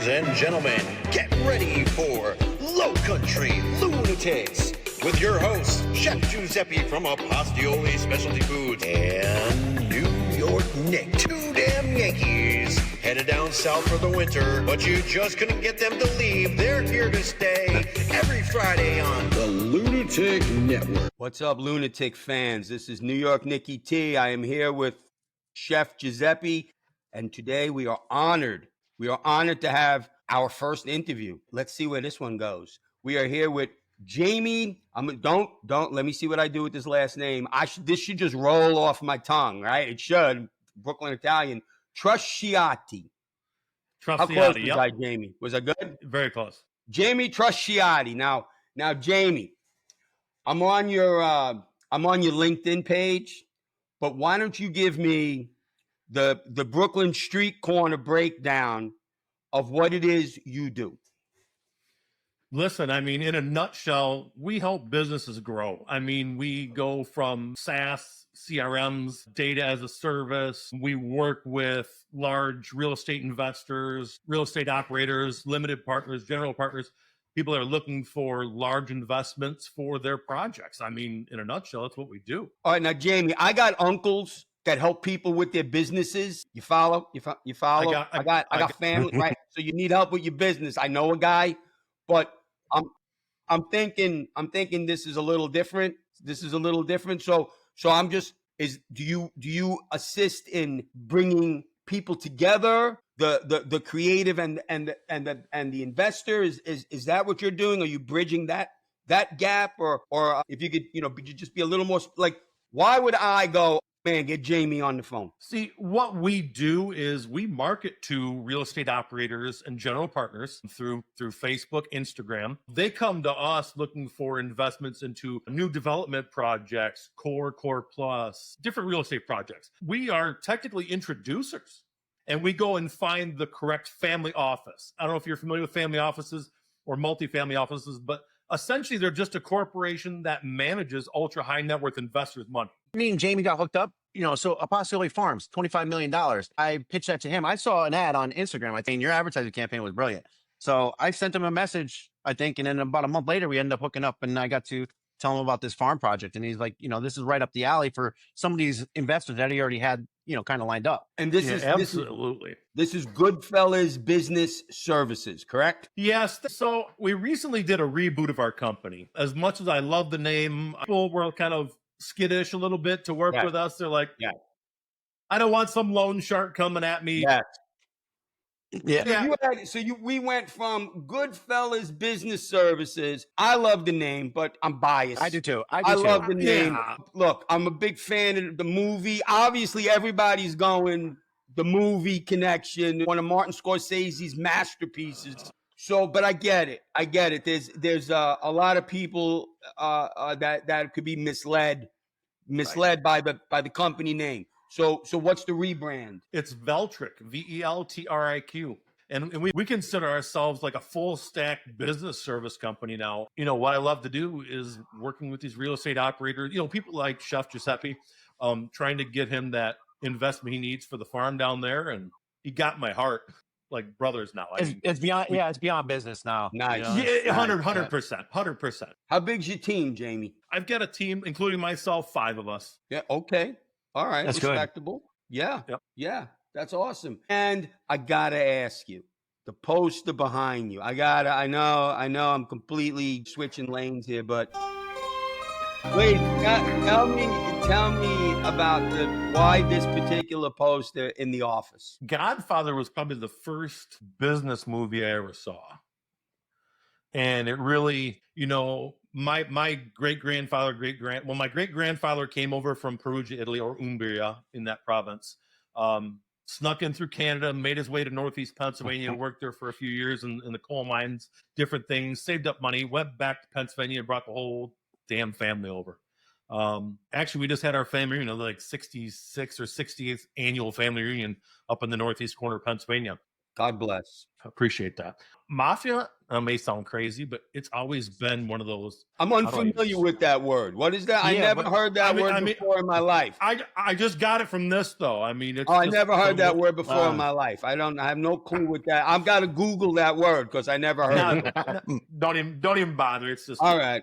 Ladies and gentlemen, get ready for Lowcountry Lunatics with your hosts, Chef Giuseppe from Apostoli Specialty Foods and New York Nick, two damn Yankees. Headed down south for the winter, but you just couldn't get them to leave. They're here to stay every Friday on the Lunatic Network. What's up, Lunatic fans? This is New York Nicky T. I am here with Chef Giuseppe, and today we are honored. We are honored to have our first interview. Let's see where this one goes. We are here with Jamie. Don't let me see what I do with this last name. This should just roll off my tongue, right? It should. Brooklyn Italian. Trasciatti. How close was I, Jamie? Was I good? Very close. Jamie Trasciatti. Now, Jamie, I'm on your LinkedIn page, but why don't you give me the Brooklyn street corner breakdown of what it is you do? Listen, I mean, in a nutshell, we help businesses grow. I mean, we go from SaaS, CRMs, data as a service. We work with large real estate investors, real estate operators, limited partners, general partners. People are looking for large investments for their projects. I mean, in a nutshell, that's what we do. All right, now, Jamie, I got uncles that help people with their businesses. You follow? You follow? I got family, right? So you need help with your business. I know a guy, but I'm thinking this is a little different. So I'm just do you assist in bringing people together, the creative and the investor? Is that what you're doing? Are you bridging that gap, or if you could just be a little more like, why would I go, man, get Jamie on the phone? See, what we do is we market to real estate operators and general partners through Facebook, Instagram. They come to us looking for investments into new development projects, core plus, different real estate projects. We are technically introducers, and we go and find the correct family office. I don't know if you're familiar with family offices or multifamily offices, but essentially they're just a corporation that manages ultra high net worth investors' money. Me and Jamie got hooked up, so Apostoli Farms, $25 million. I pitched that to him. I saw an ad on Instagram. I think your advertising campaign was brilliant. So I sent him a message, I think, and then about a month later, we ended up hooking up, and I got to tell him about this farm project. And he's like, this is right up the alley for some of these investors that he already had, kind of lined up. And this is Goodfellas Business Services, correct? Yes. So we recently did a reboot of our company. As much as I love the name, people were kind of skittish a little bit to work with us. They're like, I don't want some loan shark coming at me. We went from Goodfellas Business Services. I love the name, but I'm biased. I do too. I love the name. Yeah. Look, I'm a big fan of the movie. Obviously, everybody's going the movie connection, one of Martin Scorsese's masterpieces. So, but I get it. There's a lot of people that could be misled by the company name. So what's the rebrand? It's Veltric, VELTRIQ. And we consider ourselves like a full stack business service company now. What I love to do is working with these real estate operators, people like Chef Giuseppe, trying to get him that investment he needs for the farm down there. And he got my heart. Like brothers now. It's beyond business now. Nice. Yeah, 100%. How big's your team, Jamie? I've got a team, including myself, 5 of us. Yeah. Okay. All right. That's respectable. Good. Yeah. Yep. Yeah. That's awesome. And I gotta ask you, the poster behind you. I know I'm completely switching lanes here, but wait, tell me about why this particular poster in the office. Godfather was probably the first business movie I ever saw. And it really, my great-grandfather came over from Perugia, Italy, or Umbria in that province, snuck in through Canada, made his way to Northeast Pennsylvania, worked there for a few years in the coal mines, different things, saved up money, went back to Pennsylvania and brought the whole damn family over. Actually, we just had our family reunion, like 66th or 60th annual family reunion up in the northeast corner of Pennsylvania. God bless. Appreciate that. Mafia may sound crazy, but it's always been one of those. I'm unfamiliar with that word. What is that? I never heard that word before in my life. I just got it from this though. I mean, I never heard that word before in my life. I have no clue what that. I've got to Google that word because I never heard it. Don't even bother. It's just all right.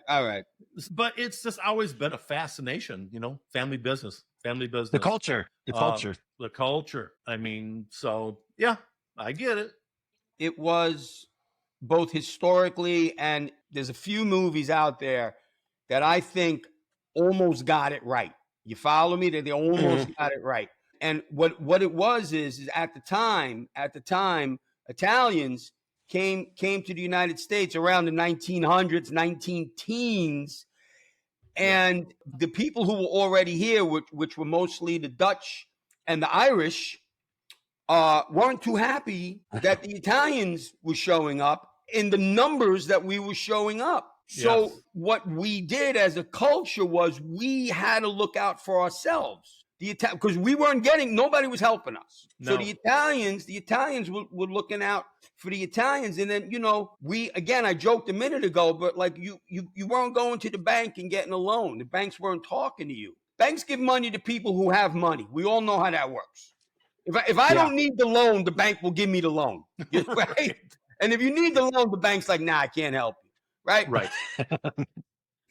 But it's just always been a fascination, family business. The culture. The culture. I mean, so yeah, I get it. It was both historically, and there's a few movies out there that I think almost got it right. You follow me? That they almost got it right. And what it was is at the time, Italians came to the United States around the 1900s, 19 teens, and the people who were already here, which were mostly the Dutch and the Irish, weren't too happy that the Italians were showing up in the numbers that we were showing up. So what we did as a culture was we had to look out for ourselves. Because we weren't nobody was helping us. No. So the Italians were looking out for the Italians. And then, I joked a minute ago, but like you weren't going to the bank and getting a loan. The banks weren't talking to you. Banks give money to people who have money. We all know how that works. If I don't need the loan, the bank will give me the loan. Right? And if you need the loan, the bank's like, nah, I can't help you. Right? Right.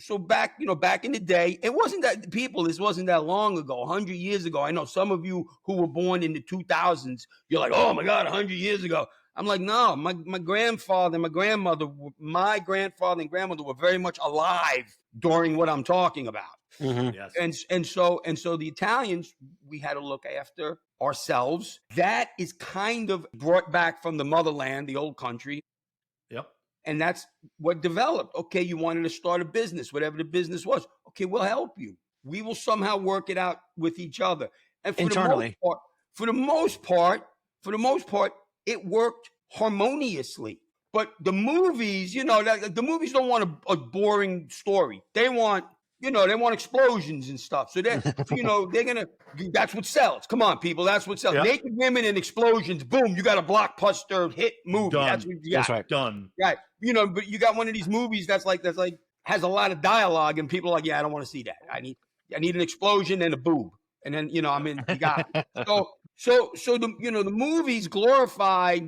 So back in the day, this wasn't that long ago, 100 years ago. I know some of you who were born in the 2000s, you're like, oh my God, 100 years ago. I'm like, no, my grandfather and my grandmother were very much alive during what I'm talking about. Mm-hmm. Yes. And so the Italians, we had to look after ourselves. That is kind of brought back from the motherland, the old country. Yep. And that's what developed. Okay, you wanted to start a business, whatever the business was. Okay, we'll help you. We will somehow work it out with each other. And internally, for the most part, it worked harmoniously. But the movies, the movies don't want a boring story. They want explosions and stuff. So they're that's what sells. Come on, people. That's what sells. Yep. Naked women and explosions. Boom. You got a blockbuster hit movie. Done. That's what you got. That's right. Done. Right. But you got one of these movies that's like has a lot of dialogue and people are like, yeah, I don't want to see that. I need an explosion and a boob. And then, you got it. So the movies glorify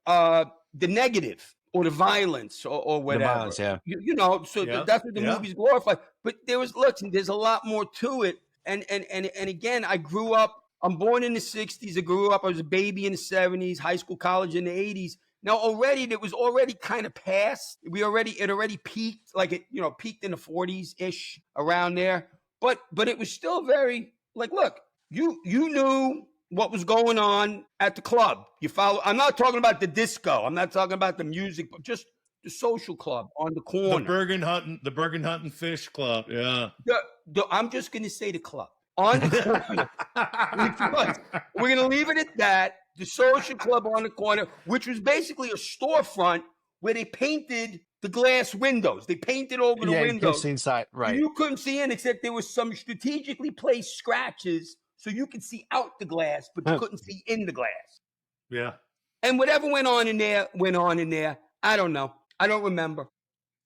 the negative or the violence or whatever. The violence, yeah. That's what the movies glorify. But there's a lot more to it. And again, I'm born in the 60s. I was a baby in the 70s, high school, college in the 80s. Now it was already kind of past. It already peaked, peaked in the 40s-ish around there. But it was still very look, you knew what was going on at the club. You follow? I'm not talking about the disco. I'm not talking about the music, but just the social club on the corner. The Bergen Hunting Fish Club. Yeah. I'm just going to say the club on the corner. We're going to leave it at that. The social club on the corner, which was basically a storefront where they painted the glass windows. They painted over the windows. You couldn't see inside, right? You couldn't see in, except there was some strategically placed scratches so you could see out the glass, but you couldn't see in the glass. Yeah. And whatever went on in there. I don't know. I don't remember.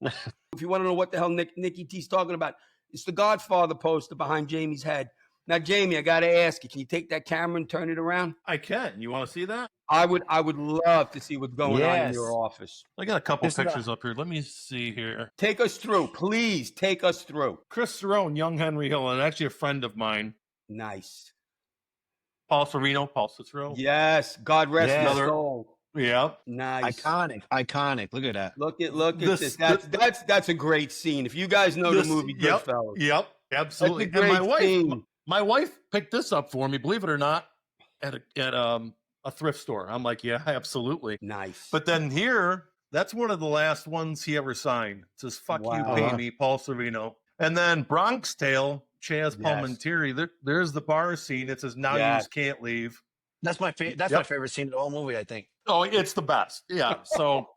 If you want to know what the hell Nicky T's talking about, it's the Godfather poster behind Jamie's head. Now, Jamie, I got to ask you, can you take that camera and turn it around? I can. You want to see that? I would love to see what's going on in your office. I got a couple pictures up here. Let me see here. Take us through. Please take us through. Chris Cerrone, young Henry Hill, and actually a friend of mine. Nice. Paul Cicero. Yes. God rest his soul. Yeah. Nice. Iconic. Look at that. Look at this. That's a great scene. If you guys know the movie Goodfellas. Yep. Absolutely. That's a great scene. My wife picked this up for me, believe it or not, at a thrift store. I'm like, yeah, absolutely. Nice. But then here, that's one of the last ones he ever signed. It says, fuck you, pay me, Paul Sorvino. And then Bronx Tale, Chaz Palminteri, there's the bar scene. It says, now you just can't leave. That's my favorite. That's my favorite scene of the whole movie, I think. Oh, it's the best. Yeah. So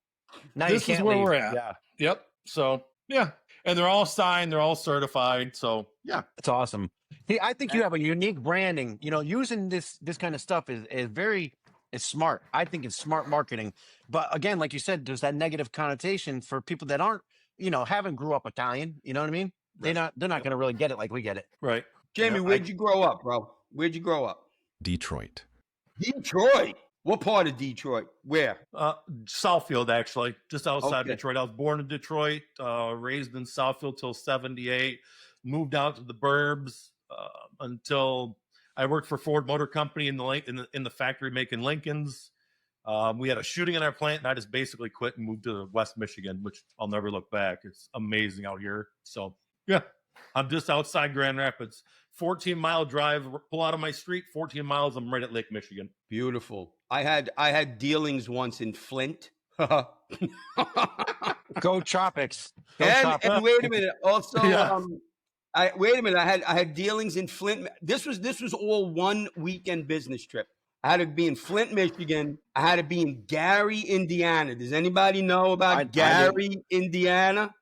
now this is where we're at. Yeah. Yep. So, yeah. And they're all signed. They're all certified. So, yeah. It's awesome. Hey, I think you have a unique branding. Using this kind of stuff is very It's smart. I think it's smart marketing. But again, like you said, there's that negative connotation for people that aren't, haven't grew up Italian. You know what I mean? Right. They're not going to really get it like we get it. Right. Jamie, where'd you grow up, bro? Where'd you grow up? Detroit. Detroit. What part of Detroit? Where? Southfield, actually, just outside Okay. Detroit. I was born in Detroit, raised in Southfield till 78, moved out to the burbs until I worked for Ford Motor Company in the factory making Lincolns. We had a shooting in our plant, and I just basically quit and moved to West Michigan, which I'll never look back. It's amazing out here. So, yeah, I'm just outside Grand Rapids. 14-mile drive, pull out of my street, 14 miles, I'm right at Lake Michigan. Beautiful. I had dealings once in Flint. Go Tropics. Go And Tropics. wait a minute. Also, Yeah. I had dealings in Flint. This was all one weekend business trip. I had to be in Flint, Michigan. I had to be in Gary, Indiana. Does anybody know about Gary, Indiana?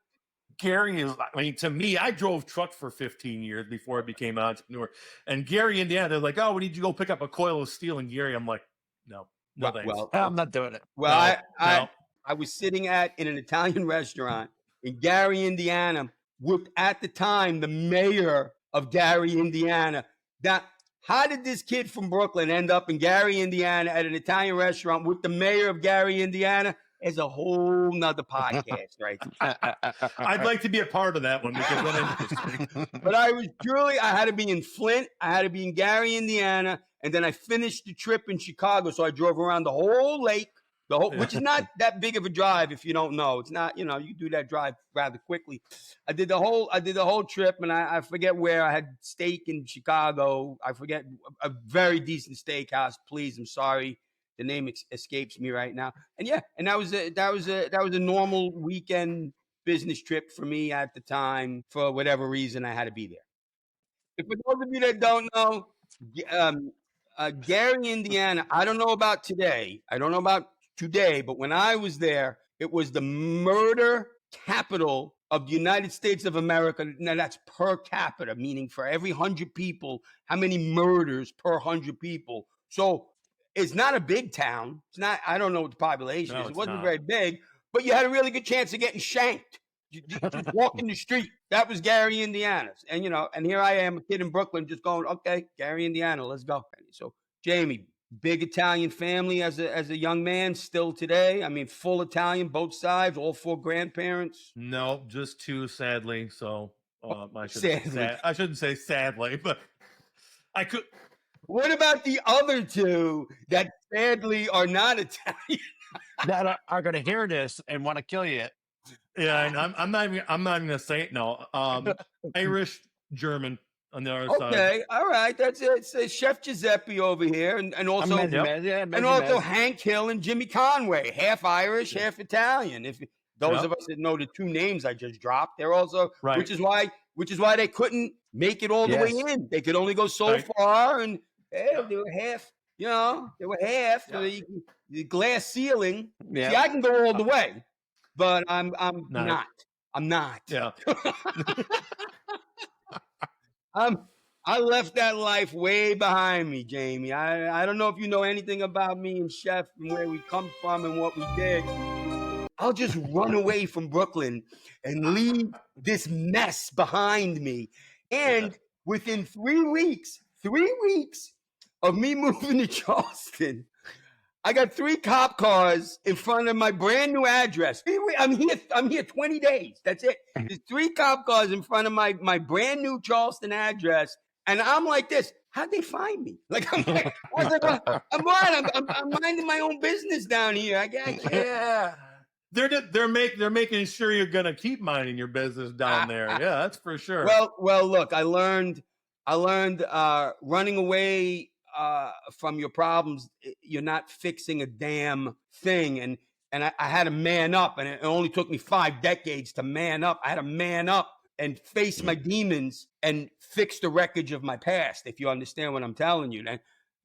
Gary is, to me, I drove truck for 15 years before I became an entrepreneur. And Gary, Indiana, they're like, oh, we need you to go pick up a coil of steel in Gary. I'm like, no, thanks. Well, I'm not doing it. Well, No. I was sitting in an Italian restaurant in Gary, Indiana, with at the time the mayor of Gary, Indiana. Now, how did this kid from Brooklyn end up in Gary, Indiana at an Italian restaurant with the mayor of Gary, Indiana? Is a whole nother podcast, right? I'd like to be a part of that one because that interesting. But I had to be in Flint, I had to be in Gary, Indiana, and then I finished the trip in Chicago. So I drove around the whole lake, which is not that big of a drive if you don't know. It's not, you do that drive rather quickly. I did the whole trip, and I forget where. I had steak in Chicago. I forget, a very decent steakhouse. Please, I'm sorry. The name escapes me right now. And yeah, and that was a normal weekend business trip for me at the time. For whatever reason, I had to be there. And for those of you that don't know, Gary, Indiana, I don't know about today. But when I was there, it was the murder capital of the United States of America. Now that's per capita, meaning for every 100 people, how many murders per 100 people. So it's not a big town. It's not. I don't know what the population is. It wasn't very big, but you had a really good chance of getting shanked. You just walking the street. That was Gary, Indiana, and and here I am, a kid in Brooklyn, just going, okay, Gary, Indiana, let's go. So, Jamie, big Italian family as a young man, still today. I mean, full Italian, both sides, all four grandparents. No, just two, sadly. So I shouldn't say sadly, but I could. What about the other two that sadly are not Italian? That are going to hear this and want to kill you. Yeah, and I'm not even gonna say it now. Irish, German on the other side. Okay, all right. That's it. It's Chef Giuseppe over here, and also Hank Hill and Jimmy Conway, half Irish, half Italian. If those of us that know the two names I just dropped, they're also right. which is why they couldn't make it all the way in. They could only go so far, and they were half. They were half. Yeah. The glass ceiling. Yeah. See, I can go all the way, but I'm not. I'm not. Yeah. I left that life way behind me, Jamie. I don't know if you know anything about me and Chef and where we come from and what we did. I'll just run away from Brooklyn and leave this mess behind me. And within 3 weeks of me moving to Charleston, I got 3 cop cars in front of my brand new address. I'm here 20 days. That's it. There's 3 cop cars in front of my brand new Charleston address. And I'm like this. How'd they find me? I'm minding my own business down here. I can't. Yeah. They're making sure you're gonna keep minding your business down there. Yeah, that's for sure. Well, look, I learned running away from your problems, you're not fixing a damn thing. And I had to man up, and it only took me 5 decades to man up. I had to man up and face my demons and fix the wreckage of my past, if you understand what I'm telling you.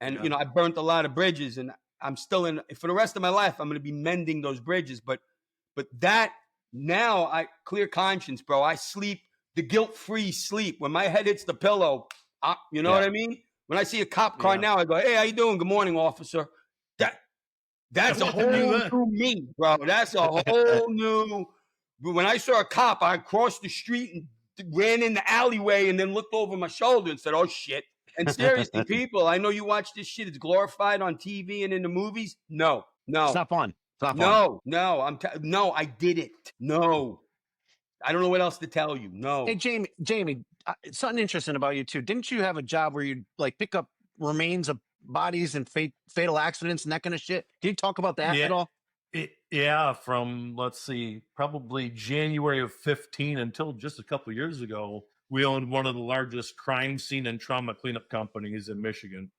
And I burnt a lot of bridges, and I'm still for the rest of my life, I'm going to be mending those bridges. But that now, I clear conscience, bro. I sleep the guilt-free sleep. When my head hits the pillow, you know what I mean? When I see a cop car now, I go, hey, how you doing? Good morning, officer. That That's a whole new me, bro. That's a whole new. When I saw a cop, I crossed the street and ran in the alleyway and then looked over my shoulder and said, "Oh shit." And seriously, people, I know you watch this shit. It's glorified on TV and in the movies. No. It's not fun. It's not fun. No, I did it. No. I don't know what else to tell you. No. Hey, Jamie, something interesting about you too. Didn't you have a job where you like pick up remains of bodies and fatal accidents and that kind of shit? Can you talk about that at all? From let's see, probably January of 15 until just a couple of years ago, we owned one of the largest crime scene and trauma cleanup companies in Michigan.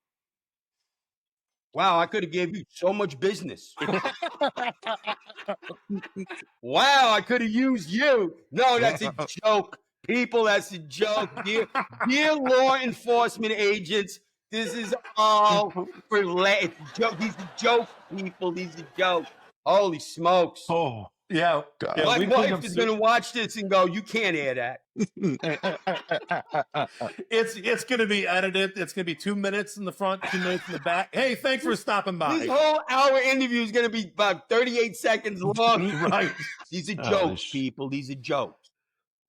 Wow, I could have gave you so much business. Wow, I could have used you. No, that's a joke. People, that's a joke. Dear law enforcement agents, this is all for it's a joke. These are jokes, people. These are jokes. Holy smokes. Oh, yeah. My wife is going to watch this and go, you can't air that. It's going to be edited. It's going to be 2 minutes in the front, 2 minutes in the back. Hey, thanks for stopping by. This whole hour interview is going to be about 38 seconds long. Right. These are jokes, people. These are jokes.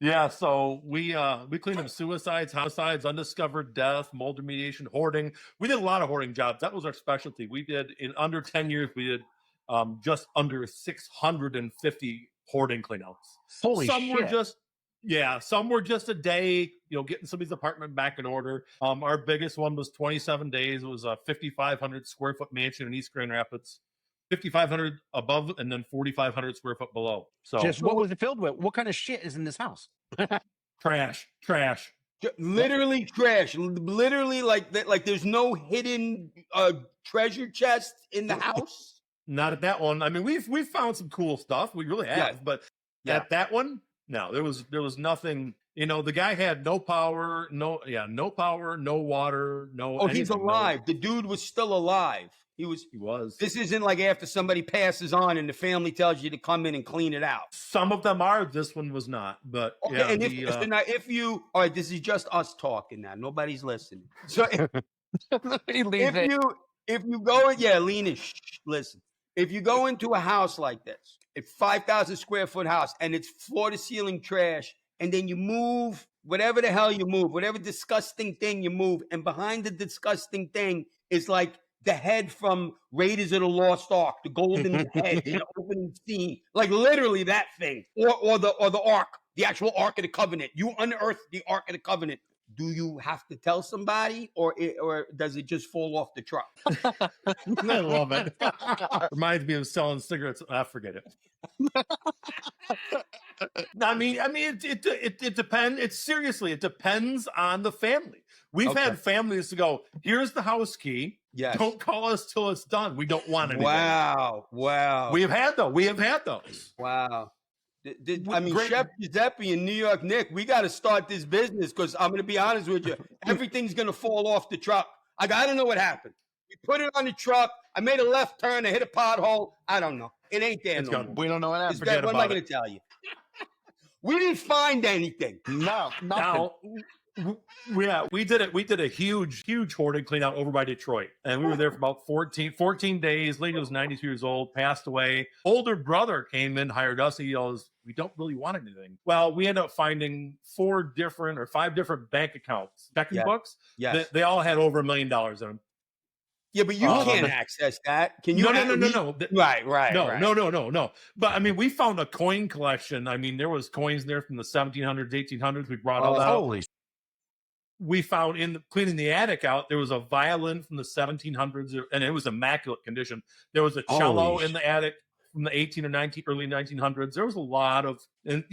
Yeah, so we cleaned up suicides, homicides, undiscovered death, mold remediation, hoarding. We did a lot of hoarding jobs. That was our specialty. We did, in under 10 years, we did just under 650 hoarding cleanouts. Holy shit. Some were just a day, getting somebody's apartment back in order. Our biggest one was 27 days. It was a 5,500 square foot mansion in East Grand Rapids, 5,500 above and then 4,500 square foot below. So just what was it filled with? What kind of shit is in this house? Trash. Literally trash. Literally like that. Like there's no hidden treasure chest in the house. Not at that one. I mean, we've found some cool stuff. We really have, but at that one, no, there was nothing. The guy had no power, no power, no water, no. Oh, he's alive. The dude was still alive. He was. This isn't like after somebody passes on and the family tells you to come in and clean it out. Some of them are. This one was not. But okay, yeah. And if you, all right, this is just us talking now. Nobody's listening. So if you go, Lena, listen. If you go into a house like this, a 5,000 square foot house, and it's floor to ceiling trash, and then you move whatever the hell you move, whatever disgusting thing you move, and behind the disgusting thing is like the head from Raiders of the Lost Ark, the golden head in the opening scene, like literally that thing, or the Ark, the actual Ark of the Covenant. You unearth the Ark of the Covenant. Do you have to tell somebody, or does it just fall off the truck? I love it. Reminds me of selling cigarettes. Forget it. I mean, it depends. It depends on the family. We've had families to go, here's the house key. Yes. Don't call us till it's done. We don't want anything. Wow. We have had those. Wow. Chef Giuseppe and New York Nick, we got to start this business because I'm going to be honest with you. Everything's going to fall off the truck. I got to know what happened. We put it on the truck. I made a left turn. I hit a pothole. I don't know. It ain't there no more. We don't know what happened. What am I going to tell you? We didn't find anything. No, nothing. We did a huge hoarding clean out over by Detroit, and we were there for about 14 days. Lady was 92 years old, passed away. Older brother came in, hired us. He goes, we don't really want anything. Well, we ended up finding 5 different bank accounts, checking books. Yes. They all had over $1 million in them. Yeah, but you can't access that. Can you? No. Right. No. But I mean, we found a coin collection. I mean, there was coins there from the 1700s, 1800s. We brought all that out. We found cleaning the attic out, there was a violin from the 1700s, and it was immaculate condition. There was a cello in the attic from the early 1900s. There was a lot of, and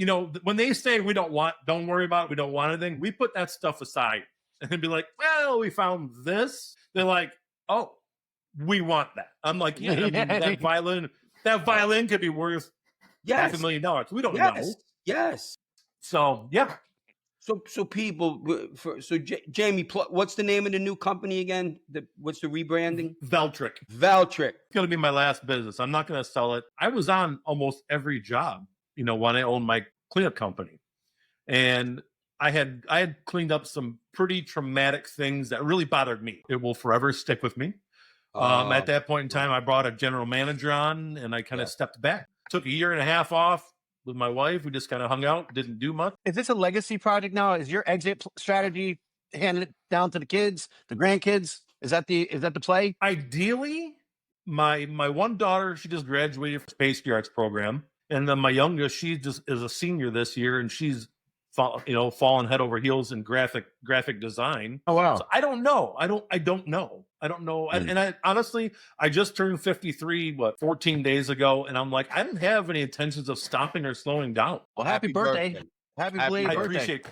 when they say don't worry about it, we don't want anything, we put that stuff aside and then be like, well, we found this. They're like, oh, we want that. I'm like, that violin could be worth $500,000. We don't know. Yes. So, yeah. So people, Jamie, what's the name of the new company again? What's the rebranding? Veltric. It's going to be my last business. I'm not going to sell it. I was on almost every job, when I owned my cleanup company. And I had cleaned up some pretty traumatic things that really bothered me. It will forever stick with me. At that point in time, I brought a general manager on, and I kind of stepped back. Took a year and a half off with my wife. We just kind of hung out, didn't do much. Is this a legacy project now? Is your exit strategy handing it down to the kids, the grandkids? Is that the play? Ideally, my one daughter, she just graduated from the Space Arts program, and then my youngest, she just is a senior this year, and she's fallen head over heels in graphic design. Oh wow! So I don't know. I don't know. And I honestly, I just turned 53 14 days ago, and I'm like, I don't have any intentions of stopping or slowing down. Well, happy birthday. Happy belated birthday. I appreciate it.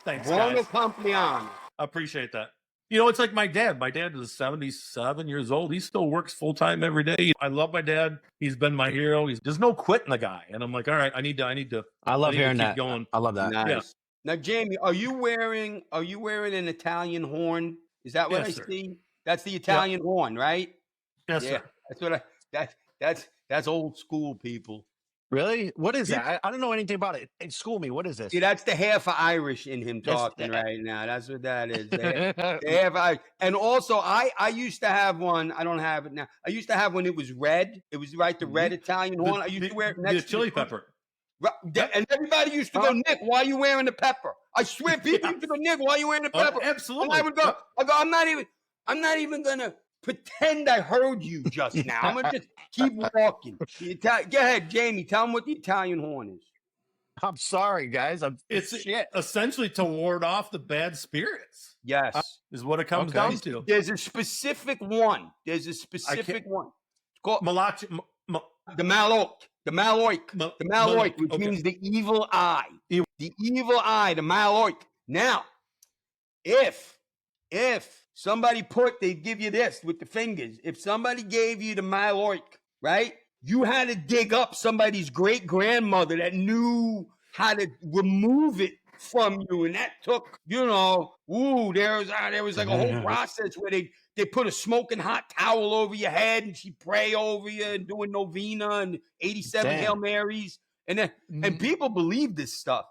Thanks, Buon guys. compleanno. I appreciate that. It's like my dad. My dad is 77 years old. He still works full time every day. I love my dad. He's been my hero. There's no quitting the guy. And I'm like, all right, I need to. I love hearing keep that. Going. I love that. Nice. Yeah. Now, Jamie, are you wearing an Italian horn? Is that what Yes, I sir. see? That's the Italian horn, right? Yes, Yeah, sir. that's old school, people. Really? What is that? I don't know anything about it. School me. What is this? See, that's the half of Irish in him talking right now. That's what that is. The half Irish. And also, I used to have one. I don't have it now. I used to have one. It was red. It was the red Italian horn. I used to wear it the next chili to the pepper. And everybody used to go, Nick, why are you wearing the pepper? I swear, people used to go, Nick, why are you wearing the pepper? Absolutely. And I would go, I'm not even gonna pretend I heard you just now. I'm gonna just keep walking. Go ahead, Jamie. Tell them what the Italian horn is. I'm sorry, guys. It's shit. essentially to ward off the bad spirits. Yes, Is what it comes down to. there's a specific one. There's a specific one. It's called the Maloik. The Maloik, which means the evil eye. The evil eye, the Maloik. Now, if somebody they give you this with the fingers. If somebody gave you the Maloik, right? You had to dig up somebody's great grandmother that knew how to remove it from you, and that took, there was like a whole process where they put a smoking hot towel over your head and she'd pray over you and do a novena and 87 Hail Marys, and people believe this stuff.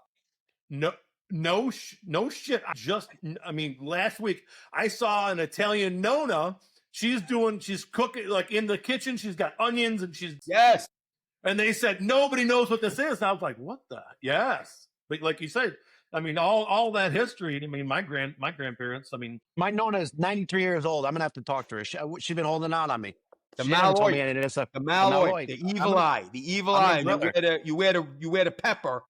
No shit. Last week I saw an Italian nonna. She's cooking like in the kitchen. She's got onions and yes. And they said nobody knows what this is. And I was like, what the? Yes, but like you said, all that history. My grandparents. My Nona is 93 years old. I'm gonna have to talk to her. She's been holding out on me. The Maloik, the evil eye, the evil eye. You wear the pepper.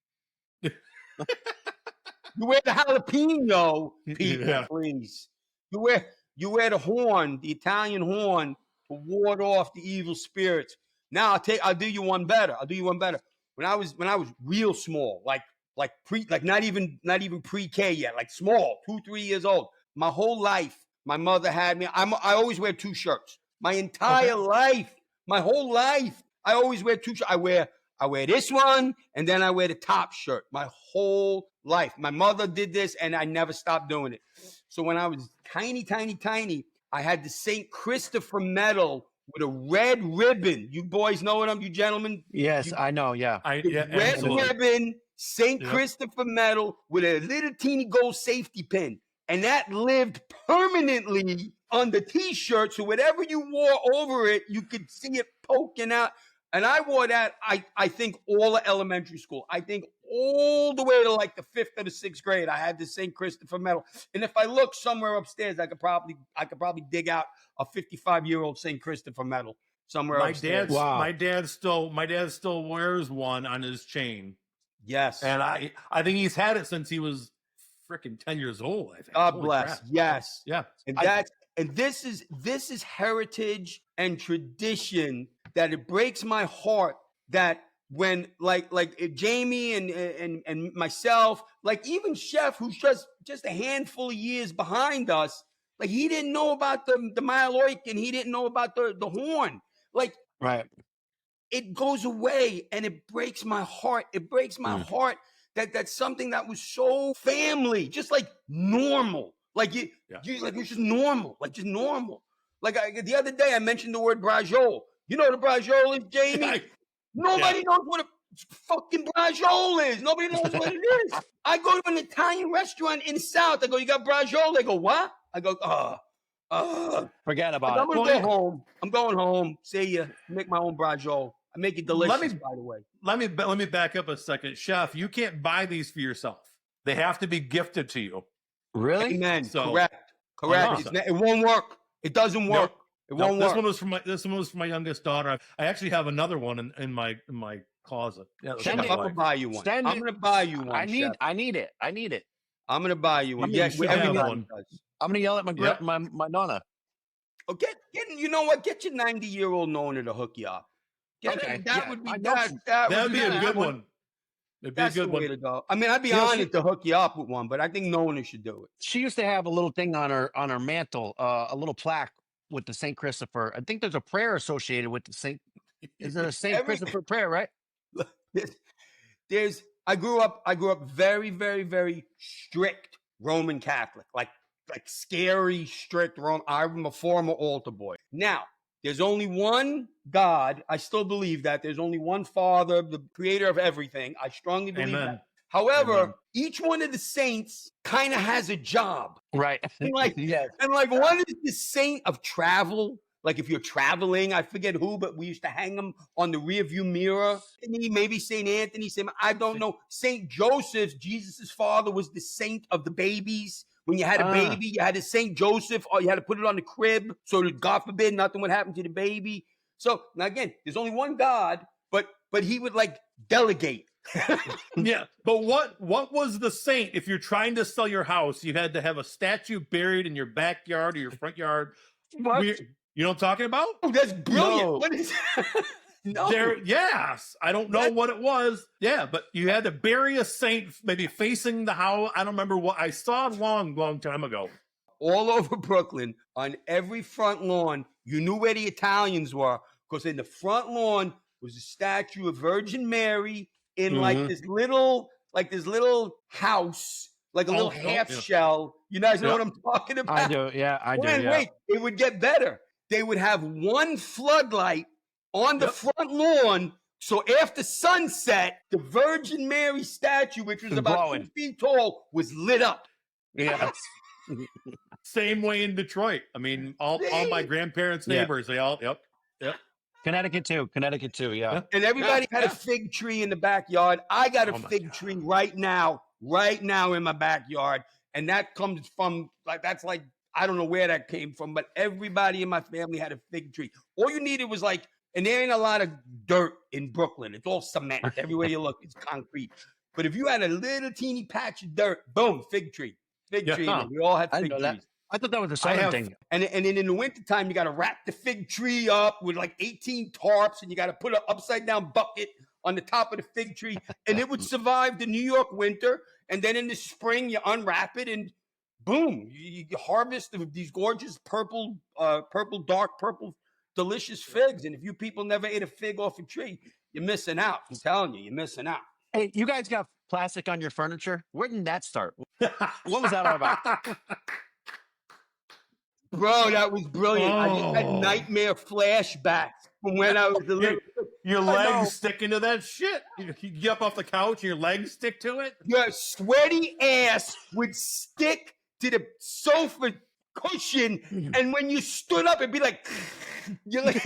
You wear the jalapeno, people, please. You wear the horn, the Italian horn, to ward off the evil spirits. Now I'll do you one better. When I was real small, like not even pre-K yet, like small, 2-3 years old. My whole life, my mother had me. I always wear 2 shirts. My entire life, my whole life, I always wear 2 shirts. I wear this one, and then I wear the top shirt. My whole life. My mother did this, and I never stopped doing it. So when I was tiny, I had the St. Christopher medal with a red ribbon. You boys know what you gentlemen? Yes, I know. Yeah. Red ribbon, St. Christopher medal with a little teeny gold safety pin. And that lived permanently on the T-shirt. So whatever you wore over it, you could see it poking out. And I wore that, I think, all of elementary school. I think all the way to like the 5th or the 6th grade, I had the St. Christopher medal. And if I look somewhere upstairs, I could probably dig out a 55-year-old St. Christopher medal somewhere upstairs. My dad still wears one on his chain. Yes. And I think he's had it since he was freaking 10 years old, I think. God bless. Crap. Yes. Yeah. And this is heritage and tradition that it breaks my heart that when like Jamie and myself, like even Chef, who's just a handful of years behind us, like he didn't know about the Maloik and he didn't know about the horn. Like right. It goes away and it breaks my heart. It breaks my heart that's something that was so family, just like normal. Like it's just normal, just normal. Like the other day I mentioned the word braciole. You know what a braciole is, Jamie? Nobody knows what a fucking braciole is. Nobody knows what it is. I go to an Italian restaurant in the South. I go, you got braciole? They go, what? I go, Forget about I'm it. gonna go home. I'm going home. See ya. Make my own brajol. I make it delicious, by the way. Let me back up a second, Chef. You can't buy these for yourself. They have to be gifted to you. Really? Amen. So, Correct. It won't work. It doesn't work. It won't work. This one was for my youngest daughter. I actually have another one in my closet. Yeah, I'm gonna buy you one. I'm gonna buy you one. I need it. I'm gonna buy you one. Yeah, everybody does. I'm gonna yell at my nonna. Oh, you know what? Get your 90-year-old Nona to hook you up. That would be a good one. It'd be That's a good the way to go. I mean, I'd be honored to hook you up with one, but I think Nona should do it. She used to have a little thing on her mantle, a little plaque with the St. Christopher. I think there's a prayer associated with the St. Is it a St. Christopher prayer, right? I grew up very, very, very strict Roman Catholic, like scary, strict Roman. I'm a former altar boy. Now, there's only one God. I still believe that. There's only one Father, the creator of everything. I strongly believe that. However, each one of the saints kind of has a job. Right. And one is the saint of travel. Like if you're traveling, I forget who, but we used to hang them on the rearview mirror. Maybe St. Anthony, I don't know. St. Joseph, Jesus' father, was the saint of the babies. When you had a baby, you had a St. Joseph, or you had to put it on the crib so that, God forbid, nothing would happen to the baby. So now again, there's only one God, but he would delegate. Yeah, but what was the saint? If you're trying to sell your house, you had to have a statue buried in your backyard or your front yard. What? You know what I'm talking about? Oh, that's brilliant. No. What is No. Yes. I don't know what it was. Yeah, but you had to bury a saint maybe facing the house. I don't remember what I saw it long time ago. All over Brooklyn, on every front lawn, you knew where the Italians were, because in the front lawn was a statue of Virgin Mary in this little house, like a little half shell. You guys know what I'm talking about? I do. Yeah, I do. Yeah. Wait, it would get better. They would have one floodlight on the front lawn, so after sunset, the Virgin Mary statue, which was about 2 feet tall, was lit up. Yeah. Same way in Detroit. I mean, all my grandparents' neighbors, they all, yep. Connecticut too, yeah. And everybody had a fig tree in the backyard. I got a fig tree right now in my backyard. And that comes from, I don't know where that came from, but everybody in my family had a fig tree. All you needed was and there ain't a lot of dirt in Brooklyn. It's all cement. Everywhere you look, it's concrete. But if you had a little teeny patch of dirt, boom, fig tree. Fig tree. We all had fig trees. I thought that was a southern thing. And then in the wintertime, you got to wrap the fig tree up with 18 tarps, and you got to put an upside-down bucket on the top of the fig tree, and it would survive the New York winter. And then in the spring, you unwrap it, and boom, you harvest these gorgeous dark purple, delicious figs. And if you people never ate a fig off a tree, you're missing out. I'm telling you, you're missing out. Hey, you guys got plastic on your furniture? Where did that start? What was that all about? Bro, that was brilliant. I just had nightmare flashbacks from when I was a little. Your legs sticking to that shit. You get up off the couch and your legs stick to it. Your sweaty ass would stick to the sofa cushion, and when you stood up, it'd be like, you're like.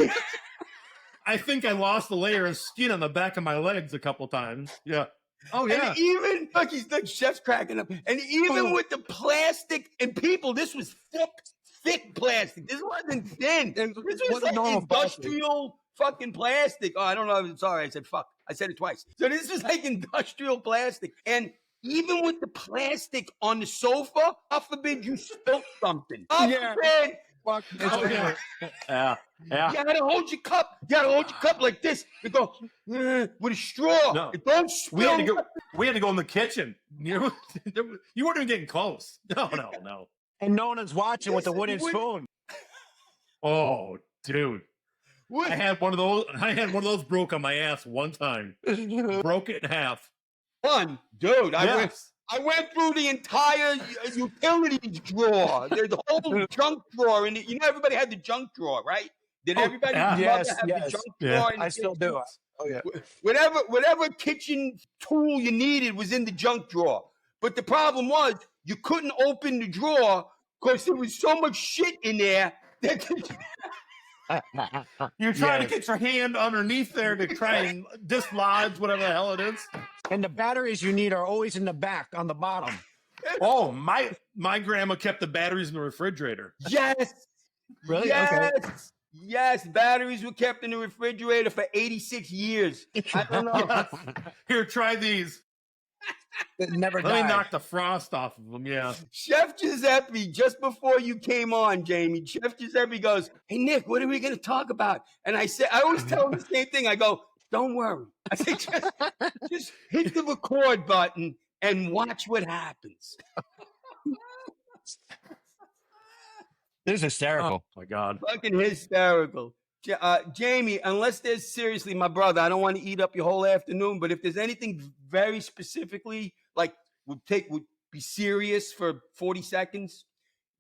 I think I lost a layer of skin on the back of my legs a couple times. Yeah. Oh yeah. And even the chef's cracking up. And even with the plastic, and people, this was thick plastic. This wasn't thin. This was industrial fucking plastic. Oh, I don't know. Sorry, I said fuck. I said it twice. So this was industrial plastic. And even with the plastic on the sofa, I forbid you spilt something. I forbid. Fuck. Yeah. You gotta hold your cup. You gotta hold your cup like this. You go with a straw. No. It don't spill. We had to go in the kitchen. You weren't even getting close. No. And no one is watching with a wooden spoon. Oh, dude. I had one of those broke on my ass one time. Broke it in half. Dude. I went through the entire utilities drawer. There's the whole junk drawer, and everybody had the junk drawer, right? Did everybody have the junk drawer? I still do. Oh yeah. Whatever kitchen tool you needed was in the junk drawer. But the problem was you couldn't open the drawer because there was so much shit in there that You're trying to get your hand underneath there to try and dislodge whatever the hell it is. And the batteries you need are always in the back on the bottom. Oh, my grandma kept the batteries in the refrigerator. Yes. Really? Yes. Okay. Yes. Batteries were kept in the refrigerator for 86 years. I don't know. Here, try these. It never Let me died. knock the frost off of them. Yeah. Chef Giuseppe, just before you came on, Jamie, Chef Giuseppe goes, "Hey, Nick, what are we going to talk about?" And I said, I always tell him the same thing. I go, "Don't worry." I said, just hit the record button and watch what happens. This is hysterical. Oh, my God. Fucking hysterical. Jamie, unless there's seriously, my brother, I don't want to eat up your whole afternoon, but if there's anything very specifically, like would be serious for 40 seconds,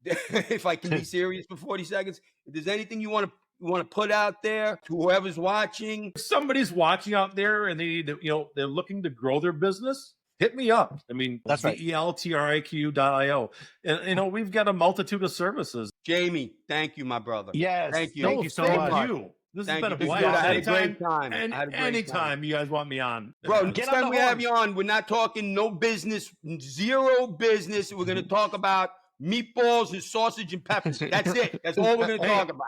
if I can be serious for 40 seconds, if there's anything you want to put out there to whoever's watching. If somebody's watching out there and they need to, they're looking to grow their business, hit me up. I mean, That's right. eltriq.io. And, we've got a multitude of services. Jamie, thank you, my brother. Yes. Thank you. Thank you so Thank much. you. This Thank has been you. a This is good. blast. I had a great time. And I had a great anytime you guys want me on. Bro, Get next on time the we have horn. you on, we're not talking no business, zero business. We're going to talk about meatballs and sausage and peppers. That's it. That's all we're going to Hey. talk about.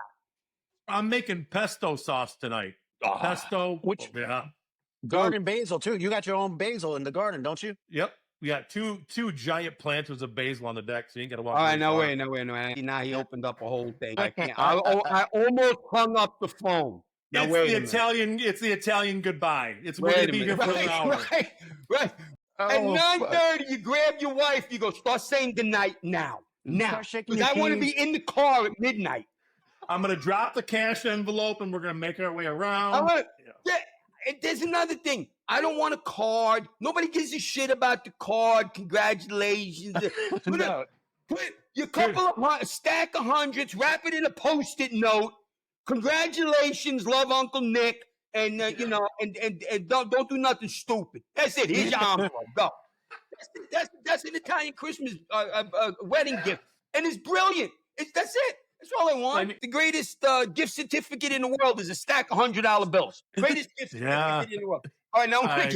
I'm making pesto sauce tonight. Pesto. Which- Yeah. Garden basil, too. You got your own basil in the garden, don't you? Yep. We got two giant planters of basil on the deck, so you ain't got to walk. All right, very no far. way, no way, no way. Now he opened up a whole thing. I can't. I almost hung up the phone. Now It's wait the a minute. Italian. It's the Italian goodbye. It's we're Wait gonna a be here minute. for an hour. Right. At Oh, 9:30, you grab your wife. You go start saying goodnight now. Now, Start shaking because your I want to keys. be in the car at midnight. I'm gonna drop the cash envelope, and we're gonna make our way I around. want. Yeah. There's another thing. I don't want a card. Nobody gives a shit about the card. Congratulations. No. Put your a stack of hundreds, wrap it in a Post-it note. Congratulations, love Uncle Nick, and and don't do nothing stupid. That's it. Here's your envelope. Go. That's an Italian Christmas wedding gift, and it's brilliant. That's it. That's all I want. The greatest gift certificate in the world is a stack of $100 bills. Greatest gift certificate in the world. All right, now I want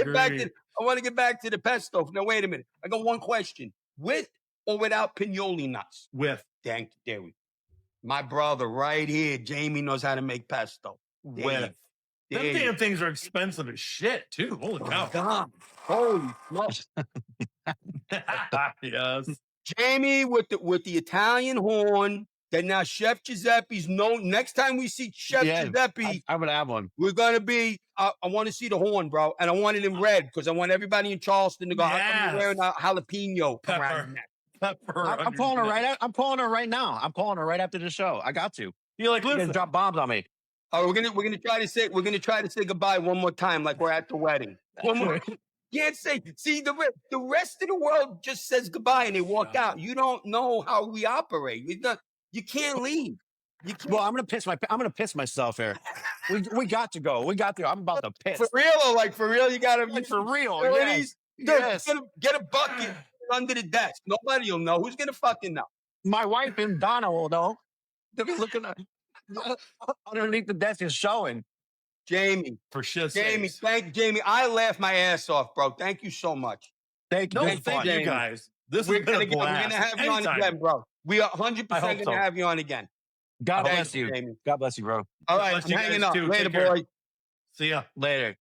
to get back to the pesto. Now wait a minute. I got one question: with or without pinoli nuts? With Thank you, there we go. My brother right here, Jamie, knows how to make pesto. them damn things are expensive as shit too. Holy cow! God. Holy smokes. Yes. Jamie with the Italian horn. Then now Chef Giuseppe's known. Next time we see Chef Giuseppe, I'm going to have one. we're gonna be. I want to see the horn, bro, and I want it in red because I want everybody in Charleston to go. How come you're wearing a jalapeno Pepper. around your neck? I'm calling her right. I'm calling her right now. I'm calling her right after the show. I got to. You're like, You're gonna listen. drop bombs on me. Oh, we're gonna try to say goodbye one more time, like we're at the wedding. One more. Can't say. See, the rest of the world just says goodbye and they walk out. You don't know how we operate. You can't leave. You can't. Well, I'm gonna piss myself here. We got to go. We got to. I'm about to piss. For real, or like for real, you gotta. Like for real. Yes. Yes. Get a bucket under the desk. Nobody will know. Who's gonna fucking know? My wife and Donna will know. They'll be looking at underneath the desk is showing. Jamie. For shit's Jamie, sakes. thank you, Jamie. I laughed my ass off, bro. Thank you so much. Thank you. No, It's thank fun. you guys. This We're has been gonna, a we're blast. gonna have you on Anytime. again, bro. We are 100% I hope gonna so. have you on again. God Thank bless you. Jamie. God bless you, bro. All God right, bless I'm you hanging guys up. too. Later, Take care. boy. See ya. Later.